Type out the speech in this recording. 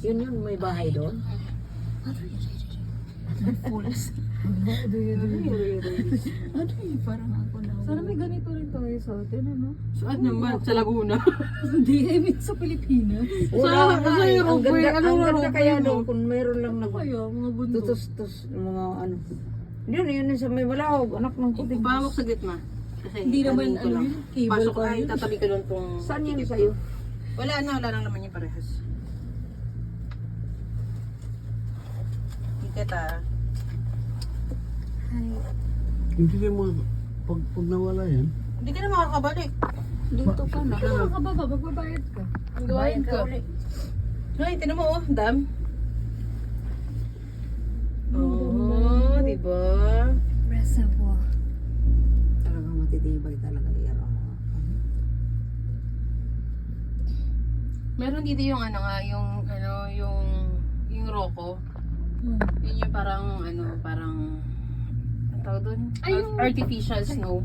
Yun, may bahay doon. Fools. Parang ako na. Sana may ganito rin tayo sa atin, ano? Saan naman? Sa Laguna. Hindi, I mean sa Pilipinas. Wala nga eh. Ang ganda, Anong ang ganda Robert kaya mo? doon kung mayroon lang na Kaya, mga bundok. tutos-tus, mga ano. Yun sa may malahog, anak ng puting. Pamok sa gitna. Kasi Hindi naman, ko ano lang. yun, cable Pasok car ay yun. tatabi ko lang tong... Saan yan ticket sa'yo? ko. Wala lang naman yung parehas. Ticket ah. Hindi kayo pag nawala yan. Hindi ka na makakabalik. Dito ka na. Ikaw makakababa, magbabayad ka. Magbabayad ka. Ay, tinan mo oh, dam. Oh, diba? Reservoir. Talagang matitibay talaga yan. Meron dito yung ano nga, yung Rocco. Yun yung parang ang tawag doon? Ay, yung- Artificial snow.